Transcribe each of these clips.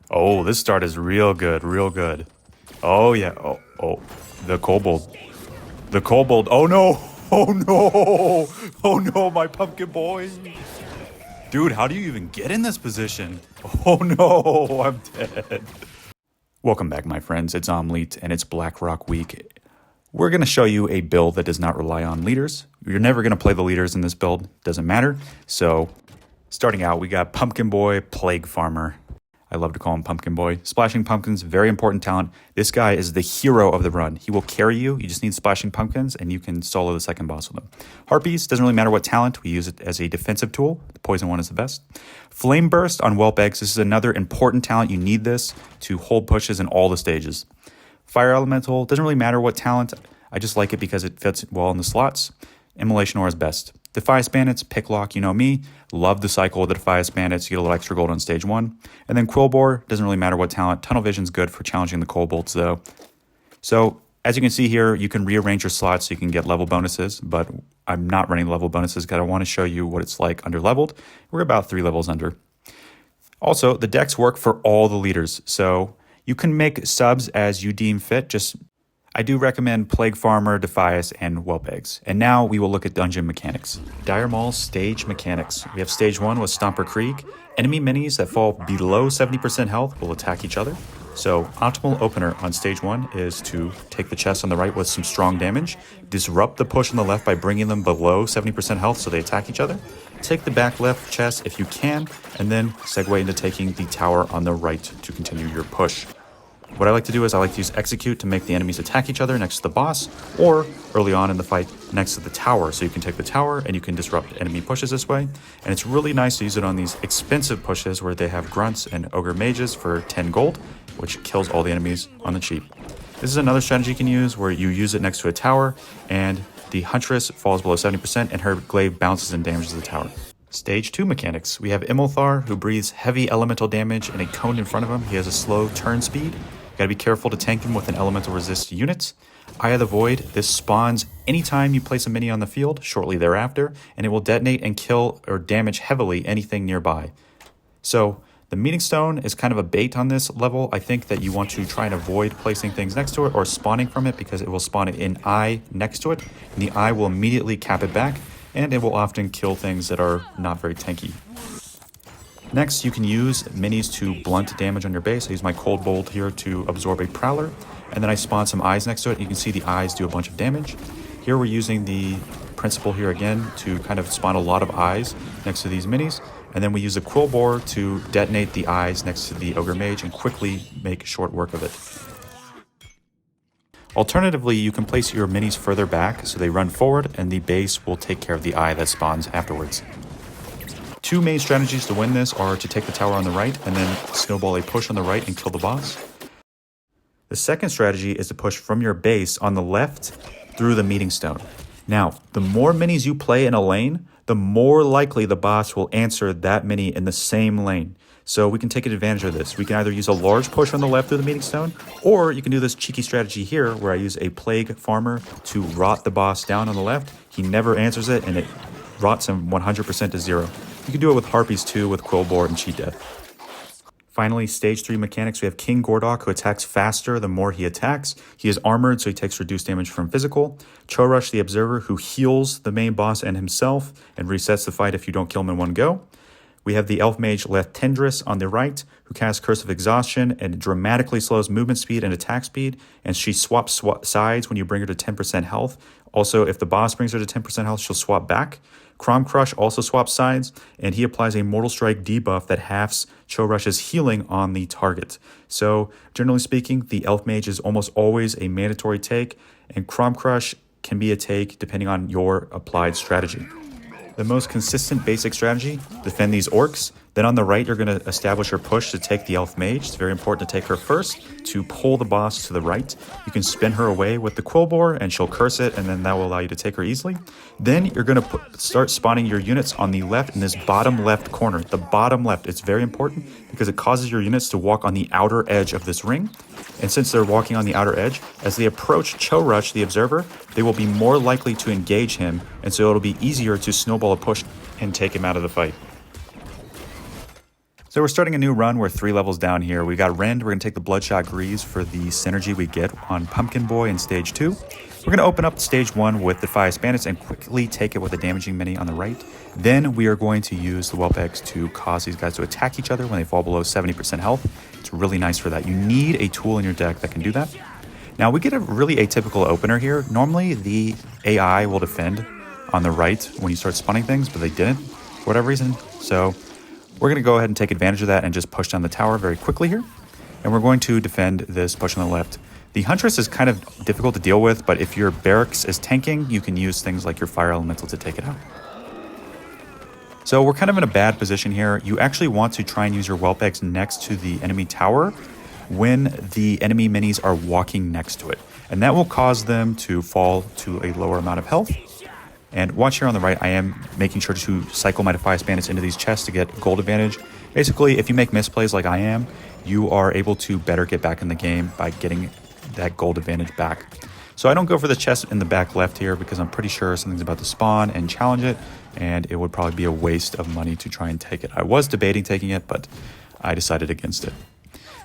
Oh, this start is real good, real good. Oh yeah. Oh, the kobold. The kobold. Oh no. Oh no. Oh no, my pumpkin boy. Dude, how do you even get in this position? Oh no, I'm dead. Welcome back, my friends. It's Immol'thar and it's Blackrock week. We're going to show you a build that does not rely on leaders. You're never going to play the leaders in this build. Doesn't matter. So, starting out, we got Pumpkin Boy, Plague Farmer. I love to call him Pumpkin Boy. Splashing Pumpkins, very important talent. This guy is the hero of the run. He will carry you. You just need Splashing Pumpkins, and you can solo the second boss with him. Harpies, doesn't really matter what talent. We use it as a defensive tool. The poison one is the best. Flame Burst on Whelp Eggs. This is another important talent. You need this to hold pushes in all the stages. Fire Elemental, doesn't really matter what talent. I just like it because it fits well in the slots. Immolation Aura is best. Defias Bandits, Picklock, you know me. Love the cycle of the Defias Bandits. You get a little extra gold on stage 1. And then Quillbore, doesn't really matter what talent. Tunnel Vision's good for challenging the kobolds though. So as you can see here, you can rearrange your slots so you can get level bonuses, but I'm not running level bonuses because I want to show you what it's like under leveled. We're about 3 levels under. Also, the decks work for all the leaders, so you can make subs as you deem fit. I do recommend Plague Farmer, Defias, and Whelp Eggs. And now we will look at dungeon mechanics. Dire Maul stage mechanics. We have stage 1 with Stomper Kreeg. Enemy minis that fall below 70% health will attack each other. So optimal opener on stage 1 is to take the chest on the right with some strong damage, disrupt the push on the left by bringing them below 70% health so they attack each other, take the back left chest if you can, and then segue into taking the tower on the right to continue your push. What I like to do is I like to use execute to make the enemies attack each other next to the boss, or early on in the fight next to the tower. So you can take the tower and you can disrupt enemy pushes this way. And it's really nice to use it on these expensive pushes where they have grunts and ogre mages for 10 gold, which kills all the enemies on the cheap. This is another strategy you can use where you use it next to a tower and the Huntress falls below 70% and her glaive bounces and damages the tower. Stage 2 mechanics. We have Immol'thar, who breathes heavy elemental damage in a cone in front of him. He has a slow turn speed. Gotta be careful to tank him with an elemental resist unit. Eye of the Void. This spawns anytime you place a mini on the field, shortly thereafter, and it will detonate and kill or damage heavily anything nearby. So the Meeting Stone is kind of a bait on this level. I think that you want to try and avoid placing things next to it or spawning from it because it will spawn an eye next to it, and the eye will immediately cap it back, and it will often kill things that are not very tanky. Next, you can use minis to blunt damage on your base. I use my Cold Bolt here to absorb a Prowler, and then I spawn some eyes next to it. You can see the eyes do a bunch of damage. Here we're using the principle here again to kind of spawn a lot of eyes next to these minis, and then we use a Quillbore to detonate the eyes next to the Ogre Mage and quickly make short work of it. Alternatively, you can place your minis further back so they run forward and the base will take care of the eye that spawns afterwards. 2 main strategies to win this are to take the tower on the right and then snowball a push on the right and kill the boss. The second strategy is to push from your base on the left through the Meeting Stone. Now, the more minis you play in a lane, the more likely the boss will answer that mini in the same lane. So we can take advantage of this. We can either use a large push on the left through the Meeting Stone, or you can do this cheeky strategy here where I use a Plague Farmer to rot the boss down on the left. He never answers it and it rots him 100% to 0. You can do it with Harpies too, with Quillbore and Cheat Death. Finally, stage 3 mechanics. We have King Gordok, who attacks faster the more he attacks. He is armored, so he takes reduced damage from physical. Chorush, the Observer, who heals the main boss and himself and resets the fight if you don't kill him in one go. We have the Elf Mage Lethendris on the right, who casts Curse of Exhaustion and dramatically slows movement speed and attack speed, and she swaps sides when you bring her to 10% health. Also, if the boss brings her to 10% health, she'll swap back. Crom Crush also swaps sides, and he applies a Mortal Strike debuff that halves Chorush's healing on the target. So, generally speaking, the Elf Mage is almost always a mandatory take, and Crom Crush can be a take depending on your applied strategy. The most consistent basic strategy, defend these orcs. Then on the right, you're going to establish your push to take the Elf Mage. It's very important to take her first to pull the boss to the right. You can spin her away with the Quillbore and she'll curse it, and then that will allow you to take her easily. Then you're going to start spawning your units on the left in this bottom left corner. The bottom left, it's very important because it causes your units to walk on the outer edge of this ring. And since they're walking on the outer edge, as they approach Chorush, the Observer, they will be more likely to engage him, and so it'll be easier to snowball a push and take him out of the fight. So we're starting a new run. We're 3 levels down here. We got Rend. We're going to take the Bloodshot Grease for the synergy we get on Pumpkin Boy in stage 2. We're going to open up stage 1 with the Defias Bandits and quickly take it with a damaging mini on the right. Then we are going to use the Whelp Eggs to cause these guys to attack each other when they fall below 70% health. It's really nice for that. You need a tool in your deck that can do that. Now we get a really atypical opener here. Normally the AI will defend on the right when you start spawning things, but they didn't for whatever reason. So we're going to go ahead and take advantage of that and just push down the tower very quickly here. And we're going to defend this push on the left. The Huntress is kind of difficult to deal with, but if your barracks is tanking, you can use things like your Fire Elemental to take it out. So we're kind of in a bad position here. You actually want to try and use your Whelp Eggs next to the enemy tower when the enemy minis are walking next to it. And that will cause them to fall to a lower amount of health. And watch here on the right, I am making sure to cycle my Defias Bandits into these chests to get gold advantage. Basically, if you make misplays like I am, you are able to better get back in the game by getting that gold advantage back. So I don't go for the chest in the back left here because I'm pretty sure something's about to spawn and challenge it, and it would probably be a waste of money to try and take it. I was debating taking it, but I decided against it.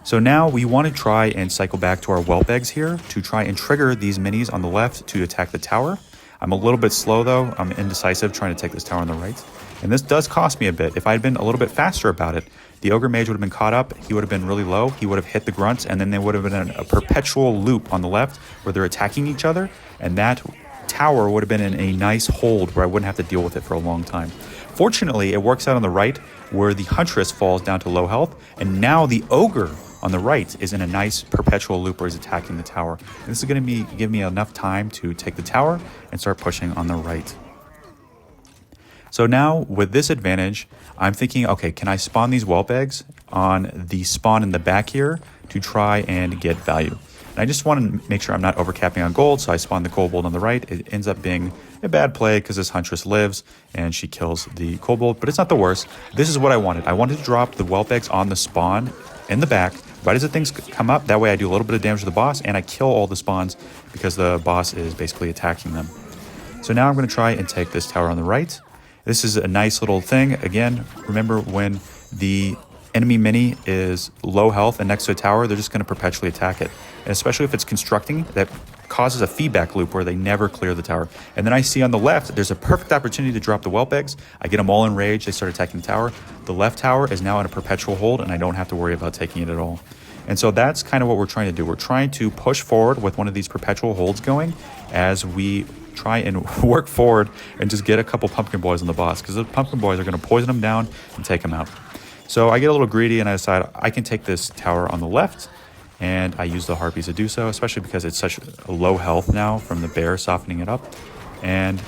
So now we want to try and cycle back to our Whelp Eggs here to try and trigger these minis on the left to attack the tower. I'm a little bit slow though. I'm indecisive trying to take this tower on the right. And this does cost me a bit. If I had been a little bit faster about it, the Ogre Mage would have been caught up. He would have been really low. He would have hit the grunts, and then there would have been a perpetual loop on the left where they're attacking each other. And that tower would have been in a nice hold where I wouldn't have to deal with it for a long time. Fortunately, it works out on the right where the Huntress falls down to low health. And now the Ogre on the right is in a nice perpetual loop where he's attacking the tower. And this is going to give me enough time to take the tower and start pushing on the right. So now with this advantage, I'm thinking, okay, can I spawn these Whelp Eggs on the spawn in the back here to try and get value? And I just want to make sure I'm not overcapping on gold, so I spawn the Kobold on the right. It ends up being a bad play because this Huntress lives and she kills the Kobold, but it's not the worst. This is what I wanted. I wanted to drop the Whelp Eggs on the spawn in the back right as the things come up. That way I do a little bit of damage to the boss and I kill all the spawns because the boss is basically attacking them. So now I'm going to try and take this tower on the right. This is a nice little thing. Again, remember when the enemy mini is low health and next to a tower, they're just going to perpetually attack it. And especially if it's constructing, that causes a feedback loop where they never clear the tower. And then I see on the left, there's a perfect opportunity to drop the Whelp Eggs. I get them all enraged. They start attacking the tower. The left tower is now in a perpetual hold and I don't have to worry about taking it at all. And so that's kind of what we're trying to do. We're trying to push forward with one of these perpetual holds going as we try and work forward and just get a couple Pumpkin Boys on the boss, because the Pumpkin Boys are going to poison them down and take them out. So I get a little greedy and I decide I can take this tower on the left, and I use the Harpies to do so, especially because it's such a low health now from the bear softening it up. And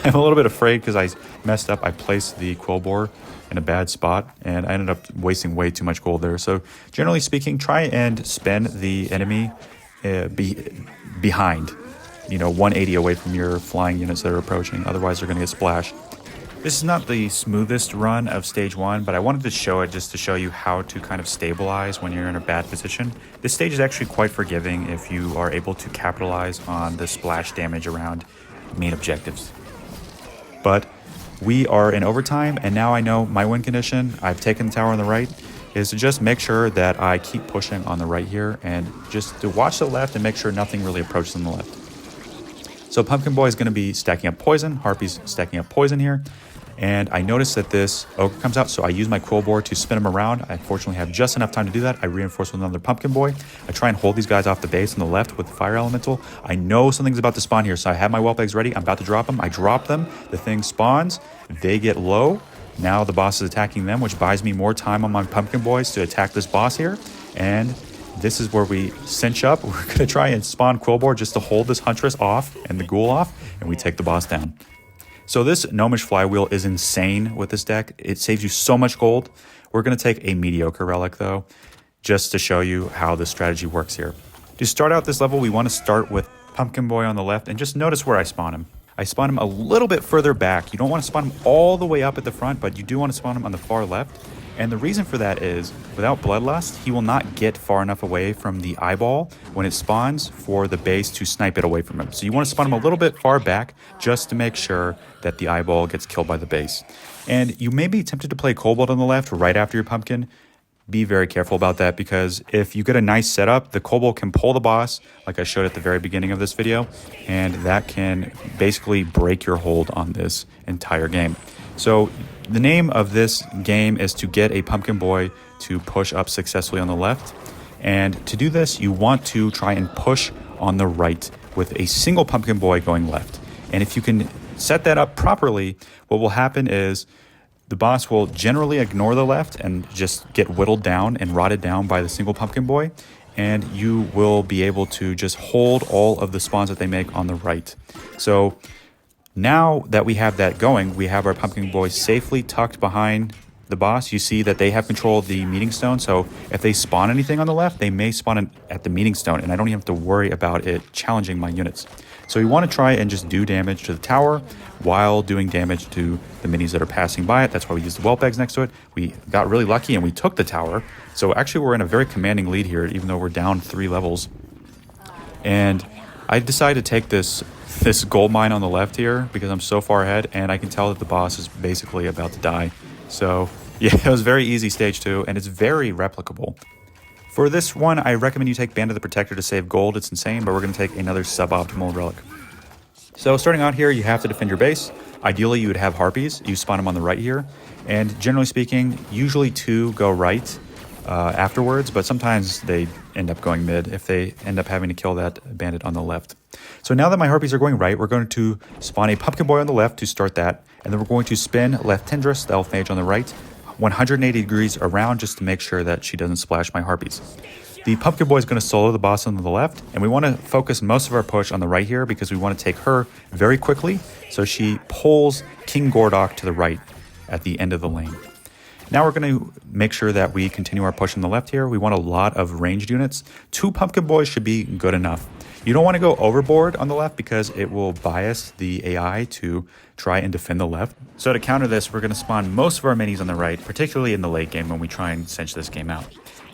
I'm a little bit afraid because I messed up. I placed the Quillbore in a bad spot and I ended up wasting way too much gold there. So generally speaking, try and spin the enemy behind, 180 away from your flying units that are approaching. Otherwise, they're going to get splashed. This is not the smoothest run of stage 1, but I wanted to show it just to show you how to kind of stabilize when you're in a bad position. This stage is actually quite forgiving if you are able to capitalize on the splash damage around main objectives. But we are in overtime, and now I know my win condition. I've taken the tower on the right, is to just make sure that I keep pushing on the right here and just to watch the left and make sure nothing really approaches on the left. So Pumpkin Boy is going to be stacking up poison. Harpy's stacking up poison here. And I noticed that this Ogre comes out, so I use my Quillbore to spin him around. I fortunately have just enough time to do that. I reinforce with another Pumpkin Boy. I try and hold these guys off the base on the left with the Fire Elemental. I know something's about to spawn here, so I have my Whelp Eggs ready. I'm about to drop them. I drop them. The thing spawns. They get low. Now the boss is attacking them, which buys me more time on my Pumpkin Boys to attack this boss here. And this is where we cinch up. We're going to try and spawn Quillbore just to hold this Huntress off and the Ghoul off, and we take the boss down. So this Gnomish Flywheel is insane with this deck. It saves you so much gold. We're going to take a mediocre relic though, just to show you how the strategy works here. To start out this level, we want to start with Pumpkin Boy on the left, and just notice where I spawn him. I spawn him a little bit further back. You don't want to spawn him all the way up at the front, but you do want to spawn him on the far left. And the reason for that is, without Bloodlust, he will not get far enough away from the eyeball when it spawns for the base to snipe it away from him. So you want to spawn him a little bit far back just to make sure that the eyeball gets killed by the base. And you may be tempted to play Kobold on the left right after your pumpkin. Be very careful about that, because if you get a nice setup, the Kobold can pull the boss, like I showed at the very beginning of this video, and that can basically break your hold on this entire game. So the name of this game is to get a pumpkin boy to push up successfully on the left. And to do this, you want to try and push on the right with a single pumpkin boy going left. And if you can set that up properly, what will happen is the boss will generally ignore the left and just get whittled down and rotted down by the single pumpkin boy. And you will be able to just hold all of the spawns that they make on the right. So now that we have that going, we have our pumpkin boys safely tucked behind the boss. You see that they have control of the meeting stone. So if they spawn anything on the left, they may spawn it at the meeting stone, and I don't even have to worry about it challenging my units. So we want to try and just do damage to the tower while doing damage to the minis that are passing by it. That's why we used the whelp eggs next to it. We got really lucky and we took the tower. So actually we're in a very commanding lead here, even though we're down 3 levels. And I decided to take this gold mine on the left here because I'm so far ahead, and I can tell that the boss is basically about to die. So yeah, it was very easy stage 2, and it's very replicable. For this one, I recommend you take Band of the Protector to save gold. It's insane, but we're going to take another suboptimal relic. So starting out here, you have to defend your base. Ideally, you would have harpies. You spawn them on the right here. And generally speaking, usually 2 go right afterwards, but sometimes they end up going mid if they end up having to kill that bandit on the left. So now that my harpies are going right, we're going to spawn a pumpkin boy on the left to start that. And then we're going to spin Left Tendrils, the elf mage, on the right, 180 degrees around just to make sure that she doesn't splash my harpies. The pumpkin boy is going to solo the boss on the left, and we want to focus most of our push on the right here because we want to take her very quickly so she pulls King Gordok to the right at the end of the lane. Now we're going to make sure that we continue our push on the left here. We want a lot of ranged units. 2 pumpkin boys should be good enough. You don't want to go overboard on the left because it will bias the AI to try and defend the left. So to counter this, we're going to spawn most of our minis on the right, particularly in the late game when we try and cinch this game out.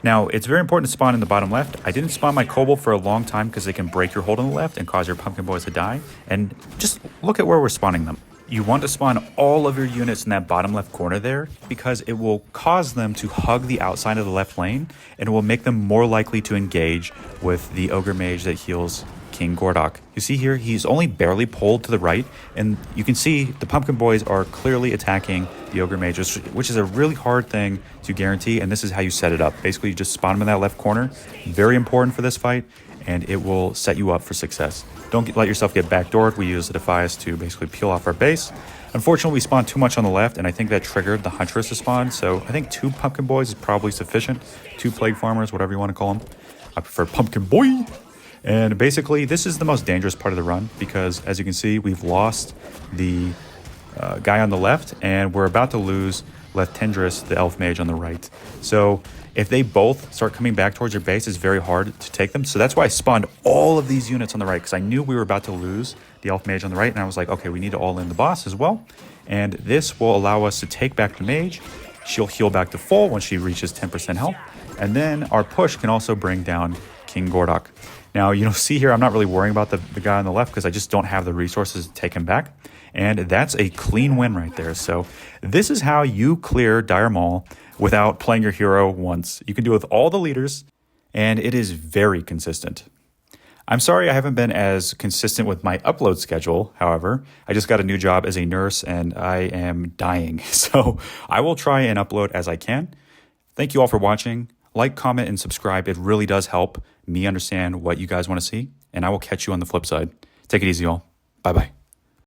Now, it's very important to spawn in the bottom left. I didn't spawn my kobold for a long time because they can break your hold on the left and cause your pumpkin boys to die. And just look at where we're spawning them. You want to spawn all of your units in that bottom left corner there because it will cause them to hug the outside of the left lane, and it will make them more likely to engage with the ogre mage that heals King Gordok. You see here, he's only barely pulled to the right, and you can see the pumpkin boys are clearly attacking the ogre mage, which is a really hard thing to guarantee, and this is how you set it up. Basically, you just spawn them in that left corner. Very important for this fight, and it will set you up for success. Don't let yourself get backdoored. We use the Defias to basically peel off our base. Unfortunately, we spawned too much on the left, and I think that triggered the Huntress to spawn, so I think 2 pumpkin boys is probably sufficient. 2 plague farmers, whatever you want to call them. I prefer pumpkin boy. And basically, this is the most dangerous part of the run because, as you can see, we've lost the guy on the left, and we're about to lose Left Tendrils, the elf mage, on the right. So if they both start coming back towards your base, it's very hard to take them. So that's why I spawned all of these units on the right, because I knew we were about to lose the elf mage on the right, and I was like, okay, we need to all in the boss as well. And this will allow us to take back the mage. She'll heal back to full when she reaches 10% health. And then our push can also bring down King Gordok. Now, you know, see here, I'm not really worrying about the guy on the left because I just don't have the resources to take him back. And that's a clean win right there. So this is how you clear Dire Maul without playing your hero once. You can do it with all the leaders, and it is very consistent. I'm sorry I haven't been as consistent with my upload schedule, however. I just got a new job as a nurse, and I am dying. So I will try and upload as I can. Thank you all for watching. Like, comment, and subscribe. It really does help me understand what you guys want to see, and I will catch you on the flip side. Take it easy, all. Bye-bye.